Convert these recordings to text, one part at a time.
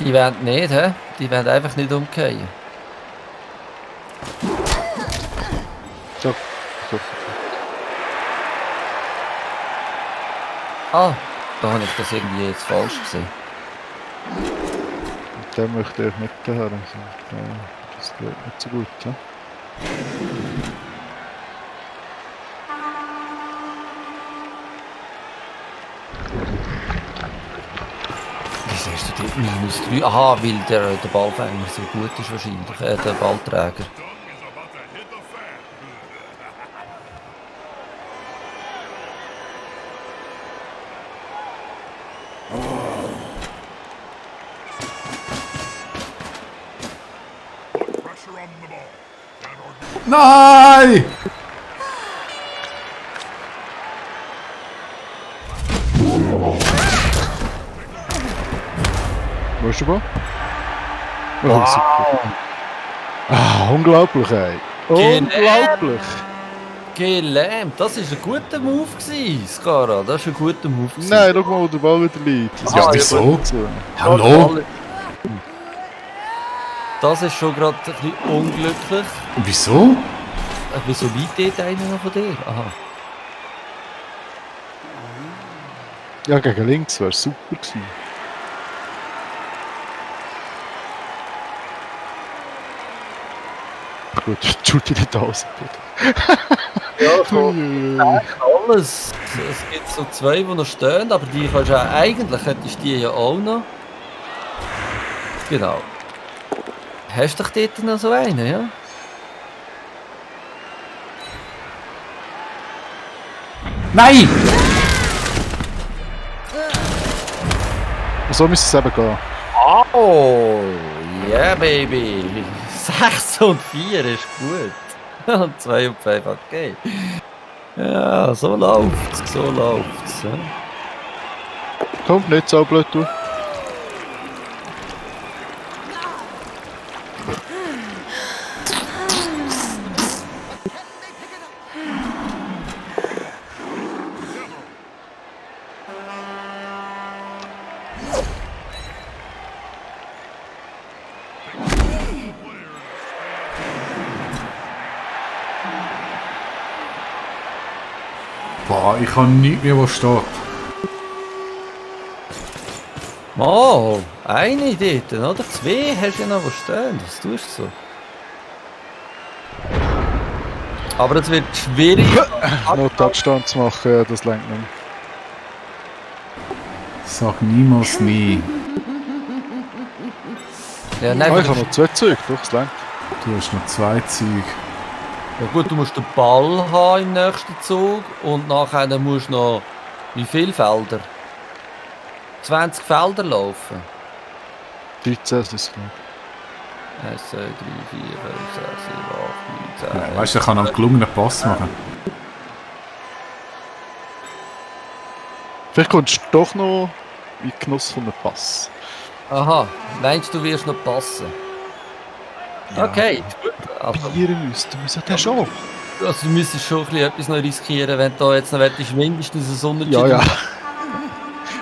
Die wollen nicht, hä? Die wollen einfach nicht umkehren. So. Ah, da habe ich das irgendwie jetzt falsch gesehen. Und den möchte ich nicht her. Also, das geht nicht so gut. Ja? Wieso ist der dort -3? Aha, weil der Ballfänger so gut ist wahrscheinlich, der Ballträger. Nein! Wo ist der Ball? Oh, Wow. super. Ah, unglaublich, ey. Unglaublich. Gelähmt, das war ein guter Move gewesen, Skara. Das war ein guter Move gewesen. Nein, schau mal, wo der Ball wieder liegt. Das Ja, ist wieso? gut so. Hallo? Das ist schon gerade ein bisschen unglücklich. Wieso? Wieso liegt dort einer noch von dir? Aha. Ja, gegen links wäre super gewesen. Gut, Judy nicht aus. Ja, so alles. Es gibt so zwei, die noch stehen, aber die kannst du auch, eigentlich hättest du die ja auch noch. Genau. Hast du doch dort noch so einen, ja? Nein! So müsste es eben gehen. Oh, yeah, baby. 6 und 4 ist gut. Und 2 und 5, okay. Ja, so läuft's, so läuft's. Ja. Komm, nicht so blöd, du. Boah, ich kann nicht mehr, was steht. Oh, eine dort, oder? 2 hast du ja noch, wo stehen. Was tust du so? Aber es wird schwierig. Noch Touchdown zu machen, ja, das längt nicht mehr. Sag niemals nie. Ja, nein, Ah, ich habe noch 2 Züge, doch, das längt. Du hast noch 2 Züge. ja gut, du musst den Ball haben im nächsten Zug und nachher musst du noch... Wie viele Felder? 20 Felder laufen. 13 ist es, glaube 1, 2, 3, 4, 5, 6, 7, 8, 9, 10. Weißt du, ich kann einen gelungenen Pass machen. ich. Vielleicht kommst du doch noch in den Genuss von einem Pass. Aha, meinst du, wirst noch passen? Ja. Okay, gut. Aber Probieren müssten wir es ja schon. also, du müsstest schon ein bisschen etwas noch riskieren, wenn du da jetzt noch willst, mindestens ein Sonnenschein. Ja, ja.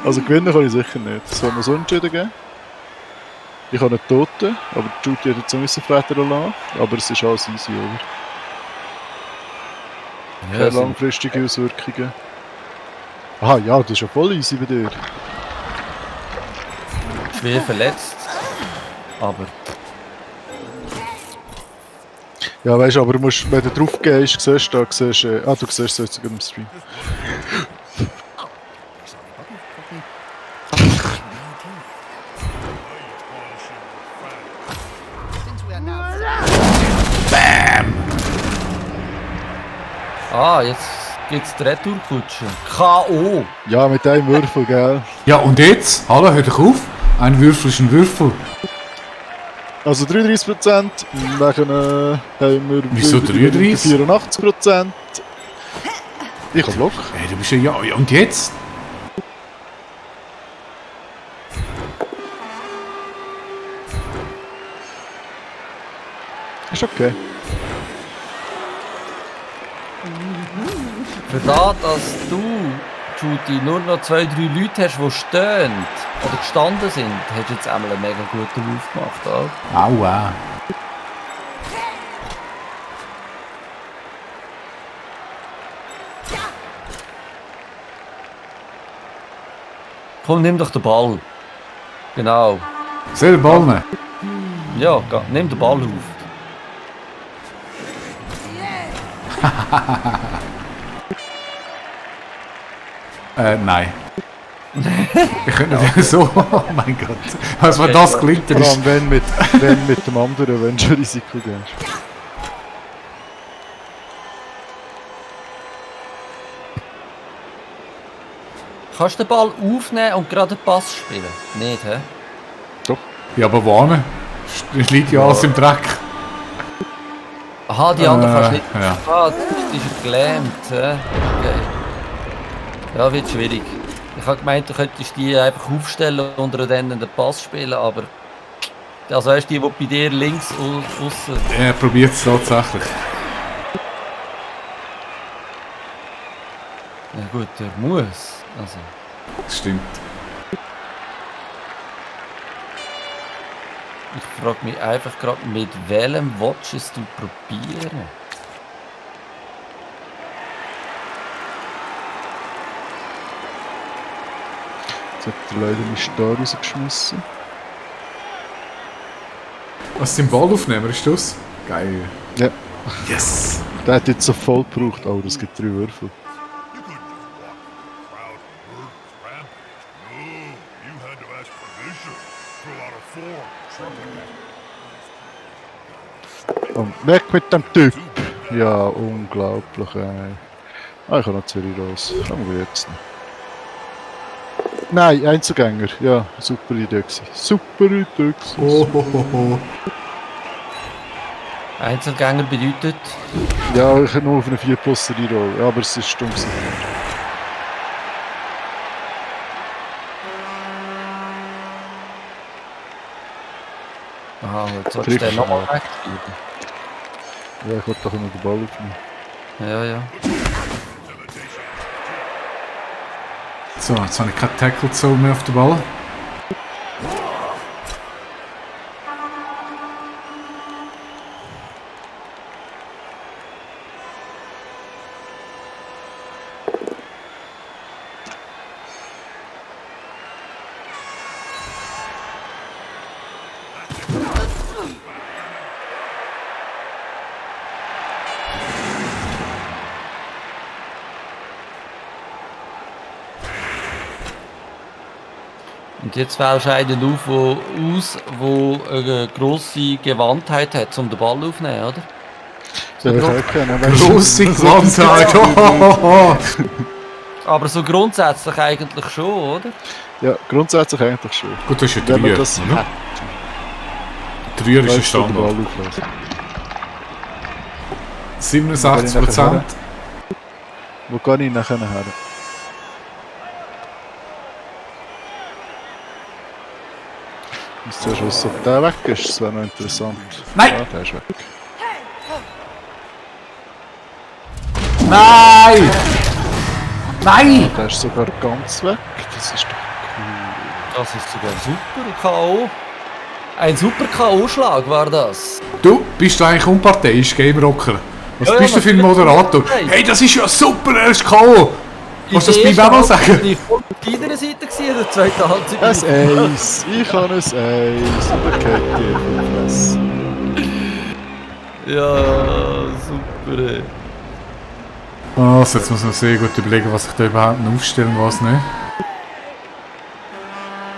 Also gewinnen kann ich sicher nicht. Es soll noch so entschieden geben. Ich habe einen Toten, aber Judy hat jetzt auch müssen flattern lassen. Aber es ist alles easy, oder? Ja, Keine sind langfristige Auswirkungen. Aha, ja, das ist ja voll easy bei dir. schwer verletzt. Aber Ja, weißt du, aber du musst, wenn du drauf gehst, siehst du, du siehst es jetzt sogar im Stream. jetzt gibt's die Retourkutsche. K.O. Ja, mit einem Würfel, gell? Ja, und jetzt? Hallo, hör doch auf. Ein Würfel ist ein Würfel. Also 33%, dann haben wir... Wieso 33? 84%. Ich hab Block. Hey, du bist ja, und jetzt? Ist okay. Für das, dass du Judy, nur noch 2, 3 Leute hast, die stehen oder gestanden sind, hast du jetzt einmal einen mega guten Move gemacht. Auch. Aua. Komm, nimm doch den Ball. Genau. Soll der Ball nehmen? Ja, nimm den Ball auf. Nein. Ich könnte nicht so. Oh mein Gott. Was war Okay, das ja. gelingt, Vor ist. allem, wenn mit dem anderen, wenn du schon Risiko gehst. Kannst du den Ball aufnehmen und gerade den Pass spielen? Nicht, hä? Ja, aber warnen. Es liegt ja alles im Dreck. Aha, die anderen kannst du nicht. Ja. Ah, die ist gelähmt, hä? Okay. Ja, wird schwierig. Ich habe gemeint, du könntest die einfach aufstellen und dann den Pass spielen, aber... Also erst die bei dir links außen. Er probiert es tatsächlich. Ja gut, der muss. Also. Das stimmt. Ich frage mich einfach gerade, mit welchem Watches du probieren? Jetzt hat er leider meinen Star rausgeschmissen. Was den Ball aufnehmen, ist das? Geil. Ja, Yes! der hat jetzt so voll gebraucht. Oh, das gibt 3 Würfel. Und weg mit dem Typ! Ja, unglaublich, ey. Ah, ich habe noch Zürich raus. Kommen wir jetzt noch. Nein, Einzelgänger. Ja, super Idee gewesen. Super Idee gewesen. Oh, ho, ho, ho. Einzelgänger bedeutet... Ja, ich habe nur auf eine 4 plus Rolle. Ja, aber es ist stumm gewesen. Aha, jetzt sollst du den Trifft nochmal schon. wegschieben. Ja, ich wollte doch immer den Ball aufnehmen. Ja, ja. So, jetzt habe ich keinen Tackle Zone mehr auf den Ball. Und jetzt wählst du einen auf, der eine grosse Gewandtheit hat, um den Ball aufzunehmen, oder? Ja, ich auch kennen. weißt du, Grosse so- Gewandtheit! Oh, Aber so grundsätzlich eigentlich schon, oder? Ja, grundsätzlich eigentlich schon. Gut, das ist ein Wenn man Dreier, das oder? hat, Dreier ist ein weißt du, den Ball Standard. auflassen. 67%. Wo kann ich nachher her? Ich muss zuerst wissen, ob der weg ist. Das wäre noch interessant. Nein! Ja, der ist weg. Nein! Nein! Der ist sogar ganz weg. Das ist doch Das ist sogar super K.O. Ein super K.O.-Schlag war das. Du, bist du eigentlich unparteiisch, Game Rocker? Was Ja, ja, bist du für ein natürlich. Moderator? Hey, das ist ja super, er ist K.O. Kannst du das bei mir mal sagen? Die voll auf deiner Seite gewesen, in der zweiten Halbzeit. ein Eis. Ich habe ein Eis. Und dann geht die auf die Fresse. Ja, super. Ey. Also, jetzt muss man sehr gut überlegen, was ich da überhaupt noch aufstelle und was nicht.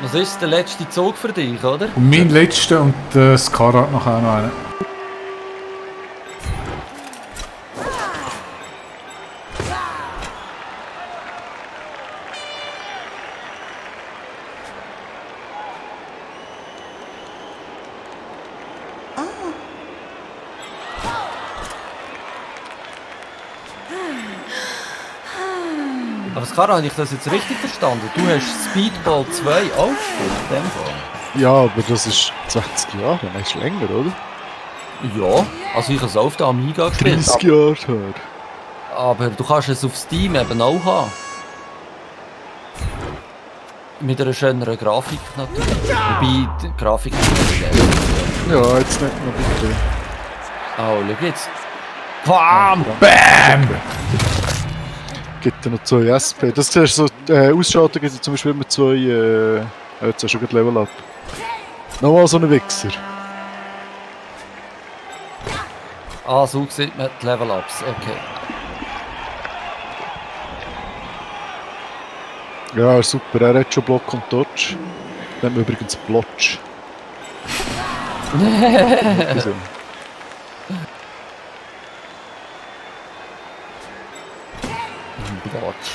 Was ist der letzte Zug für dich, oder? Und mein letzter und Skara hat nachher noch einen. Aber Skara, habe ich das jetzt richtig verstanden? Du hast Speedball 2 auch gespielt, in dem Fall? Ja, aber das ist 20 Jahre. Das ist länger, oder? Ja, also ich habe es auch auf der Amiga gespielt. 30 Jahre her. Aber du kannst es auf Steam eben auch haben. mit einer schöneren Grafik natürlich. Wobei die Grafik nicht geil. Ja, jetzt nicht noch bitte. Oh, schau jetzt. Bam! BAM! Gibt ja noch 2 SP. Das ist so, Ausschaltung gibt es zum Beispiel immer 2, jetzt hast du schon Level Up. Nochmal so ein Wichser. Ah, so sieht man die Level-Ups, okay. Ja, super. Er hat schon Block und Dodge. Dann haben wir übrigens Blotch. Also, Blotch.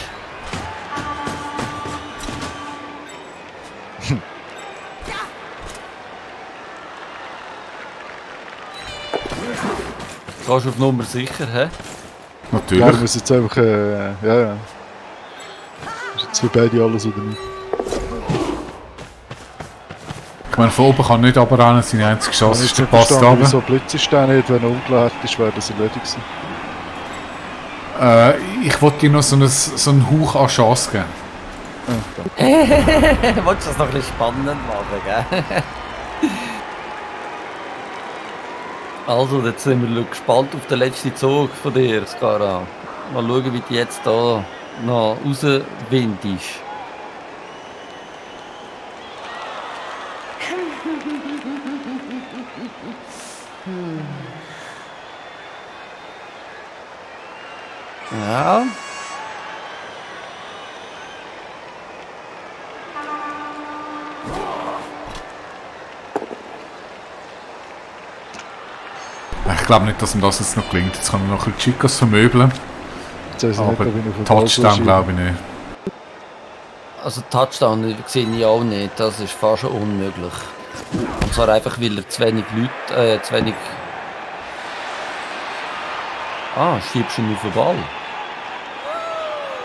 Gehst du auf Nummer sicher, hä? ja, Natürlich. wir müssen jetzt einfach, ja. Ist jetzt für beide alles oder nicht? Ich meine, von oben kann nicht runterrennen, seine einzige Chance ist der Pass da runter. runter. So Blitz ist der nicht, wenn er umgeladen ist, wäre das erledigt gewesen. Ich wollte dir noch so einen Hauch an Chance geben. Wolltest du das noch ein bisschen spannend machen, gell? Also, jetzt sind wir gespannt auf den letzten Zug von dir, Skara. Mal schauen, wie du jetzt da noch rauswindest. Ja. Ich glaube nicht, dass ihm das jetzt noch gelingt. Jetzt kann er noch ein bisschen Chicos vermöbeln. Jetzt weiss ich nicht, Aber ob ich auf den Ball Touchdown schiebe. glaube ich nicht. Also Touchdown sehe ich auch nicht, das ist fast schon unmöglich. Und zwar einfach, weil er zu wenig Leute, zu wenig... Ah, schiebst du ihn auf den Ball?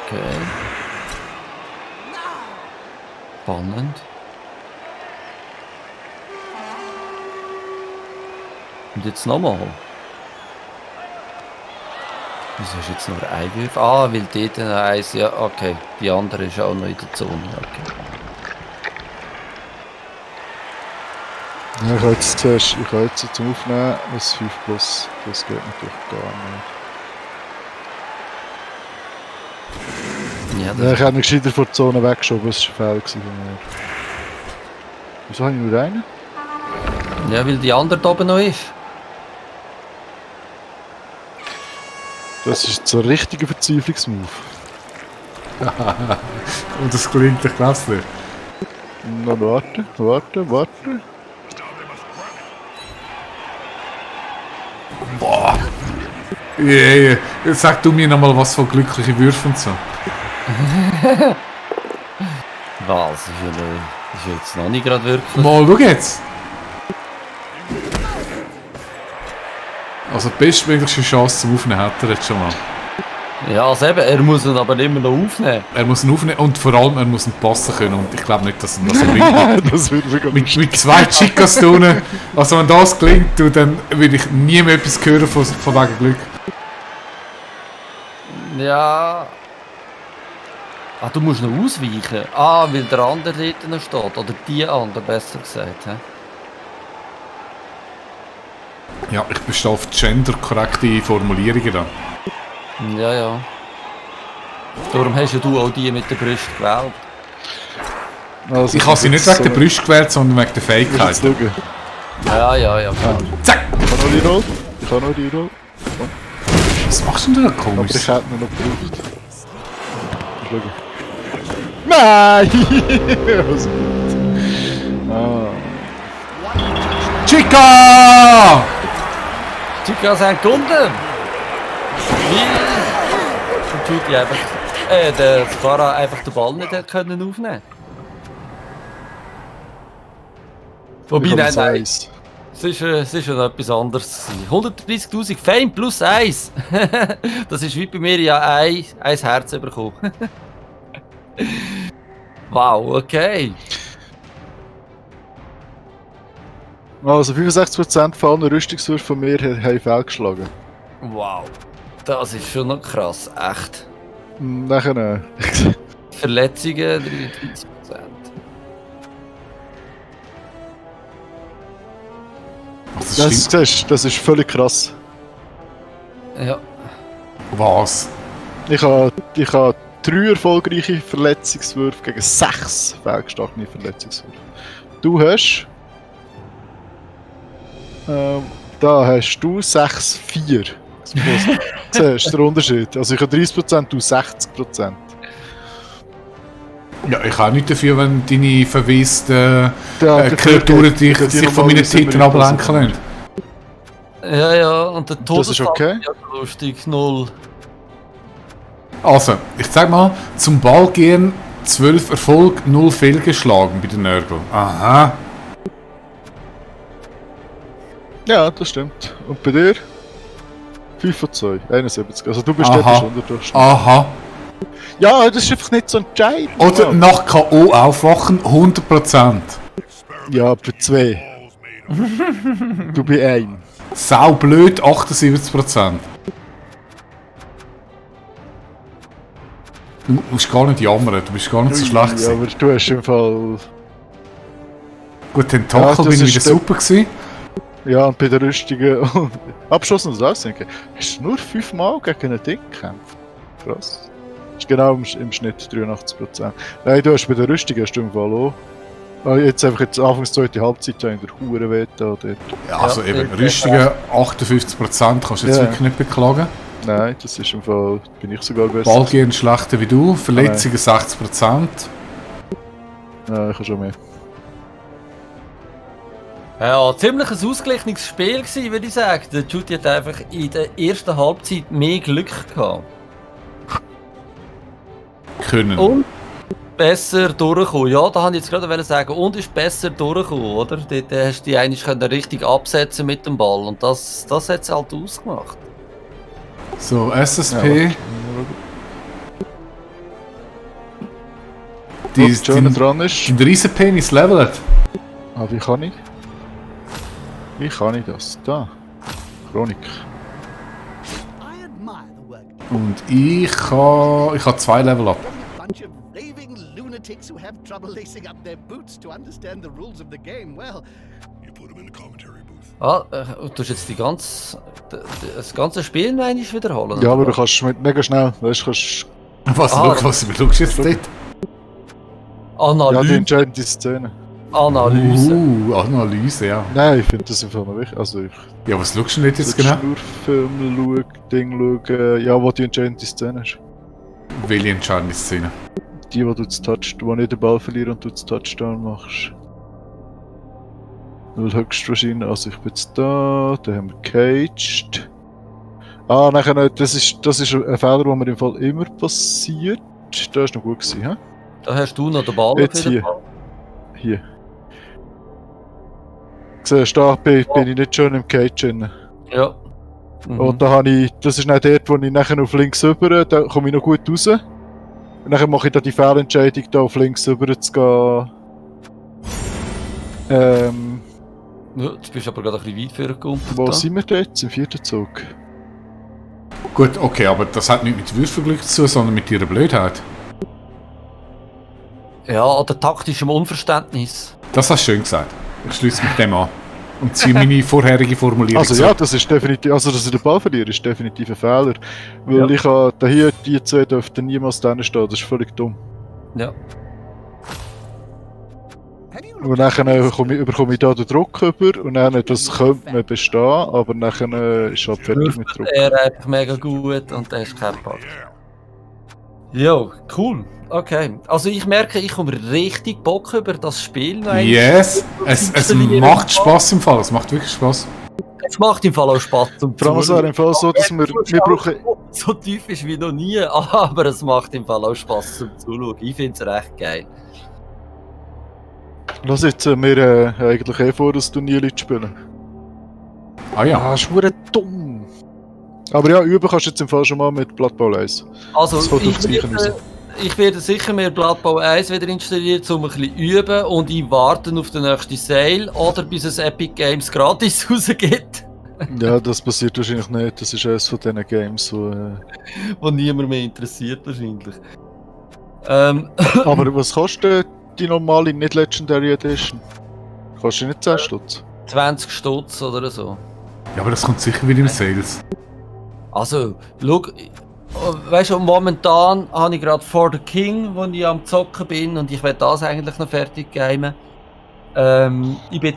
Okay. Spannend. Und jetzt nochmal. Wieso ist jetzt nur ein Wurf? Ah, weil dort noch eins, ja, okay. Die andere ist auch noch in der Zone, okay. Ja, ich kann jetzt zum Aufnehmen, was 5 plus, das geht natürlich gar nicht. Ja, Ja, das ich habe ihn gescheiter vor die Zone weggeschoben, das war ein Fehler von mir. Wieso habe ich nur einen? ja, weil die andere da oben noch ist. Das ist jetzt so ein richtiger Verzweiflungsmove. Und das gelingt, ich glaube es nicht. Noch warten. Yeah. Jetzt sag du mir noch mal was von glücklichen Würfen und so. Was? Ist jetzt noch nicht gerade wirklich. Mal, schau jetzt! Also die bestmögliche Chance zum Aufnehmen hat er jetzt schon mal. Ja, also eben, er muss ihn aber immer noch aufnehmen. Er muss ihn aufnehmen und vor allem er muss ihn passen können und ich glaube nicht, dass ihm das gelingt. Das wird sogar Mit 2 Chicas da unten, also wenn das gelingt, du, dann würde ich nie mehr etwas hören von wegen Glück. Ja. Ah, du musst noch ausweichen. Ah, weil der andere dort noch steht. Oder die andere, besser gesagt. He? Ja, ich bestehe auf genderkorrekte Formulierungen da. Ja, ja. Darum hast ja du auch die mit der Brust gewählt. Also, Ich habe sie nicht wegen der Brust gewählt, sondern wegen der Fähigkeit. Jetzt schauen. Ja, klar. Zack! Ich kann noch die Roll. Was machst du denn da Aber komisch? ich hätte ihn noch gebraucht. Schauen. Nein! Also gut. Chica! Chicas haben gewonnen! Weil der Judy einfach... der Skara einfach den Ball nicht hat können aufnehmen. Wobei, nein. Es ist schon etwas anderes gewesen. 130'000 Fame plus 1. Das ist wie bei mir ja ein Herz bekommen. Wow, okay. Also 65% von allen Rüstungswürfen von mir haben fehlgeschlagen. Wow. Das ist schon noch krass, echt. Nachher Verletzungen 33%. stimmt. Das ist völlig krass. Ja. Was? Ich habe 3 erfolgreiche Verletzungswürfe gegen 6 fehlgeschlagene Verletzungswürfe. Du hast... da hast du 6,4. Das ist der Unterschied. Also ich habe 30%, du 60%. Ja, ich habe nichts dafür, wenn deine verwaisten Ja, Kreaturen sich von meinen Titeln ablenken lassen. Ja, und der Das ist okay. Ja, lustig, 0. Also, ich sag mal, zum Ball gehen 12 Erfolg, 0 fehlgeschlagen bei den Nörgel. Aha. Ja, das stimmt. Und bei dir? 5 von 2, 71. Also du bist Aha. dort unter Durchschnitt. Aha. Ja, das ist einfach nicht so entscheidend. Oder nach K.O. aufwachen, 100%. Ja, bei 2. Du bei 1. Sau blöd, 78%. Du musst gar nicht jammern, du bist gar nicht so schlecht Ja, gewesen. aber du hast im Fall... Gut, den Tackle das bin ich ist wieder der- super gewesen. Ja, und bei der Rüstigen... Abschluss und das denke hast du nur 5 Mal gegen einen Ding gekämpft? Krass. Das ist genau im Schnitt 83%. Nein, du hast bei der Rüstigen hast du im Fall auch... Jetzt anfangs zweite Halbzeit in der Hure weh da dort. Ja, also Ja, eben, ja, Rüstungen 58%, kannst du jetzt Ja. wirklich nicht beklagen. Nein, das ist im Fall... bin ich sogar besser. Ballgehen schlechter wie du, Verletzungen 60%. Ja, ich habe schon mehr. Ja, ziemlich ein ausgeglichenes Spiel gewesen, würde ich sagen. Der Judy hat einfach in der ersten Halbzeit mehr Glück gehabt. Können. Und besser durchgekommen. Ja, da wollte ich jetzt gerade sagen. Und ist besser durchgekommen, oder? Dort hast du die eigentlich richtig absetzen mit dem Ball. Und das hat es halt ausgemacht. So, SSP. Das Schöne dran ist... Den Riesenpenis levelt. Ah, wie kann ich? Wie kann ich das? Da. Chronik. I admire the work. Und ich habe 2 Level up. A bunch of raving lunatics who have trouble lacing up their boots to understand the rules of the game. Well, You put him in the commentary booth. Ah, du tust jetzt das ganze Spiel noch einmal wiederholen? Ja, aber oder? du kannst mega schnell, weißt du, kannst... Was, Ah, was schaust du jetzt dort? Ja, die Analyse. entscheidende Szene. Analyse. Analyse, ja. Nein, ich finde das im Fall noch wichtig. Also ich... Ja, was schaust du nicht jetzt genau? genau? Schnurrfilme schauen, ja, wo die entscheidende Szene ist. Welche entscheidende Szene? Die, wo du das wo nicht den Ball verlierst und du das Touchdown machst. Weil höchstwahrscheinlich, also ich bin jetzt da haben wir caged. Ah, nachher, das ist ein Fehler, der mir im Fall immer passiert. Da ist noch gut gewesen, hä? Da hast du noch den Ball Jetzt auf jeden hier. Fall. Hier. Siehst du, da bin ich nicht schon im Cage drin. Ja. Mhm. Und da habe ich, das ist nicht dort, wo ich nachher auf links rüber, da komme ich noch gut raus. Und dann mache ich da die Fehlentscheidung, da auf links rüber zu gehen. Ja, jetzt bist du aber gerade ein bisschen weit vorgekommen. Wo sind wir jetzt? Im 4. Zug? Gut, okay, aber das hat nicht mit Würfelglück zu tun, sondern mit ihrer Blödheit. Ja, oder taktischem Unverständnis. Das hast du schön gesagt. Ich schließe mich dem an. Und ziehe meine vorherige Formulierung Also ja, das ist definitiv, also dass ich den Ball verliere, ist definitiv ein Fehler. Weil ich habe, da hier, die zwei dürften niemals drinnen stehen, das ist völlig dumm. Ja. have you Und dann bekomme ich da den Druck über und dann, das könnte man bestehen, aber dann ist halt fertig mit Druck. Er einfach mega gut und er ist kein Pack. Jo, cool. Okay. Also ich merke, ich komme richtig Bock über das Spiel. noch einmal. Yes! Es macht Spaß im Fall, es macht wirklich Spaß. Es macht im Fall auch Spaß zum Vor allem, es wäre im Fall so, dass wir brauchen... so tief ist wie noch nie, aber es macht im Fall auch Spaß zum Zuschauen. Ich finde es recht geil. Lass jetzt, wir eigentlich vor, das Turnier zu spielen. Ah ja. Ah, ist verdammt dumm. Aber ja, üben kannst du jetzt im Fall schon mal mit Blood Bowl 1. Also Das kommt auf das Gleiche raus. ich werde sicher mehr Blood Bowl 1 wieder installieren, um ein bisschen üben und ich warte auf den nächsten Sale oder bis es Epic Games gratis rausgeht, Ja, das passiert wahrscheinlich nicht. Das ist eines von diesen Games, wo... wo niemand mehr interessiert wahrscheinlich. Aber was kostet die normale, nicht Legendary Edition? Kostet nicht 10 Stutz? 20 Stutz oder so. Ja, aber das kommt sicher wieder im Sales. Also, schau, weißt du, momentan habe ich gerade For the King, wo ich am Zocken bin und ich will das eigentlich noch fertig gamen. Ich bin